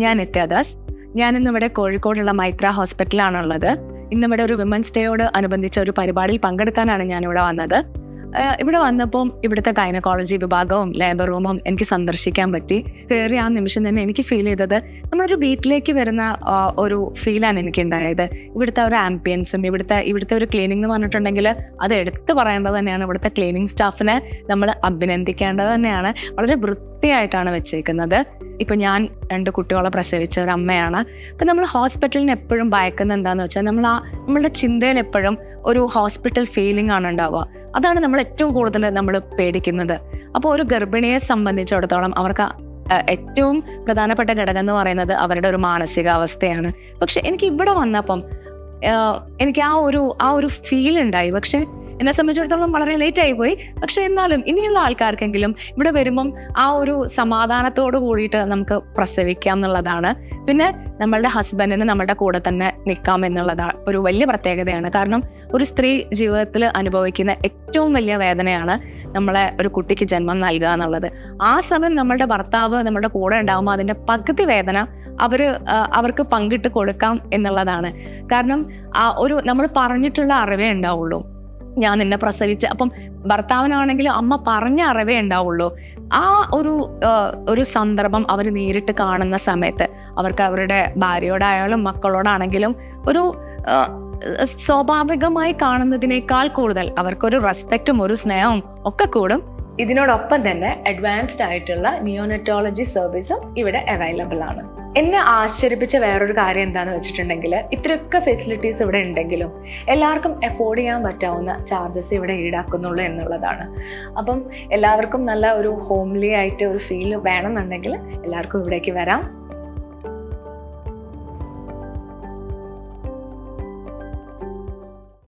ഞാൻ നിത്യദാസ്. ഞാനിന്നിവിടെ കോഴിക്കോടുള്ള മൈത്ര ഹോസ്പിറ്റലാണുള്ളത്. ഇന്നിവിടെ ഒരു വിമൻസ് ഡേയോട് അനുബന്ധിച്ച ഒരു പരിപാടിയിൽ പങ്കെടുക്കാനാണ് ഞാനിവിടെ വന്നത്. ഇവിടെ വന്നപ്പം ഇവിടുത്തെ ഗൈനക്കോളജി വിഭാഗവും ലേബർ റൂമും എനിക്ക് സന്ദർശിക്കാൻ പറ്റി. കയറി ആ നിമിഷം തന്നെ എനിക്ക് ഫീൽ ചെയ്തത് നമ്മളൊരു വീട്ടിലേക്ക് വരുന്ന ഒരു ഫീലാണ് എനിക്കുണ്ടായത്. ഇവിടുത്തെ ഒരു ആംബിയൻസും ഇവിടുത്തെ ഒരു ക്ലീനിങ് എന്ന് പറഞ്ഞിട്ടുണ്ടെങ്കിൽ അത് എടുത്തു പറയേണ്ടത് തന്നെയാണ്. ഇവിടുത്തെ ക്ലീനിങ് സ്റ്റാഫിനെ നമ്മൾ അഭിനന്ദിക്കേണ്ടത് തന്നെയാണ്. വളരെ വൃത്തിയായിട്ടാണ് വെച്ചേക്കുന്നത്. ഇപ്പം ഞാൻ 2 കുട്ടികളെ പ്രസവിച്ച ഒരു അമ്മയാണ്. അപ്പം നമ്മൾ ഹോസ്പിറ്റലിന് എപ്പോഴും ഭയക്കുന്നത് എന്താണെന്ന് വെച്ചാൽ നമ്മളുടെ ചിന്തയിൽ എപ്പോഴും ഒരു ഹോസ്പിറ്റൽ ഫീലിംഗ് ആണ് ഉണ്ടാവുക. അതാണ് നമ്മൾ ഏറ്റവും കൂടുതൽ നമ്മൾ പേടിക്കുന്നത്. അപ്പോൾ ഒരു ഗർഭിണിയെ സംബന്ധിച്ചിടത്തോളം അവർക്ക് ഏറ്റവും പ്രധാനപ്പെട്ട ഘടകം എന്ന് പറയുന്നത് അവരുടെ ഒരു മാനസികാവസ്ഥയാണ്. പക്ഷെ എനിക്ക് ഇവിടെ വന്നപ്പം എനിക്ക് ആ ഒരു ഫീൽ ഉണ്ടായി. പക്ഷെ എന്നെ സംബന്ധിച്ചിടത്തോളം വളരെ ലേറ്റ് ആയിപ്പോയി. പക്ഷെ എന്നാലും ഇനിയുള്ള ആൾക്കാർക്കെങ്കിലും ഇവിടെ വരുമ്പം ആ ഒരു സമാധാനത്തോട് കൂടിയിട്ട് നമുക്ക് പ്രസവിക്കാം എന്നുള്ളതാണ്. പിന്നെ നമ്മളുടെ ഹസ്ബൻഡിന് നമ്മുടെ കൂടെ തന്നെ നിൽക്കാം എന്നുള്ളതാണ് ഒരു വലിയ പ്രത്യേകതയാണ്. കാരണം ഒരു സ്ത്രീ ജീവിതത്തിൽ അനുഭവിക്കുന്ന ഏറ്റവും വലിയ വേദനയാണ് നമ്മളെ ഒരു കുട്ടിക്ക് ജന്മം നൽകുക എന്നുള്ളത്. ആ സമയം നമ്മളുടെ ഭർത്താവ് നമ്മുടെ കൂടെ ഉണ്ടാകുമ്പോൾ അതിൻ്റെ പകുതി വേദന അവർക്ക് പങ്കിട്ട് കൊടുക്കാം എന്നുള്ളതാണ്. കാരണം നമ്മൾ പറഞ്ഞിട്ടുള്ള അറിവേ ഉണ്ടാവുള്ളൂ. ഞാൻ നിന്നെ പ്രസവിച്ച്, അപ്പം ഭർത്താവിനാണെങ്കിലും അമ്മ പറഞ്ഞ അറിവേ ഉണ്ടാവുള്ളൂ. ആ ഒരു സന്ദർഭം അവർ നേരിട്ട് കാണുന്ന സമയത്ത് അവർക്ക് അവരുടെ ഭാര്യയോടായാലും മക്കളോടാണെങ്കിലും ഒരു സ്വാഭാവികമായി കാണുന്നതിനേക്കാൾ കൂടുതൽ അവർക്കൊരു റെസ്പെക്റ്റും ഒരു സ്നേഹവും ഒക്കെ കൂടും. ഇതിനോടൊപ്പം തന്നെ അഡ്വാൻസ്ഡ് ആയിട്ടുള്ള നിയോനെറ്റോളജി സർവീസും ഇവിടെ അവൈലബിൾ ആണ്. എന്നെ ആശ്ചര്യപ്പിച്ച വേറൊരു കാര്യം എന്താണെന്ന് വെച്ചിട്ടുണ്ടെങ്കിൽ ഇത്രയൊക്കെ ഫെസിലിറ്റീസ് ഇവിടെ ഉണ്ടെങ്കിലും എല്ലാവർക്കും അഫോർഡ് ചെയ്യാൻ പറ്റാവുന്ന ചാർജസ് ഇവിടെ ഈടാക്കുന്നുള്ളൂ എന്നുള്ളതാണ്. അപ്പം എല്ലാവർക്കും നല്ല ഒരു ഹോംലി ആയിട്ട് ഒരു ഫീൽ വേണമെന്നുണ്ടെങ്കിൽ എല്ലാവർക്കും ഇവിടേക്ക് വരാം.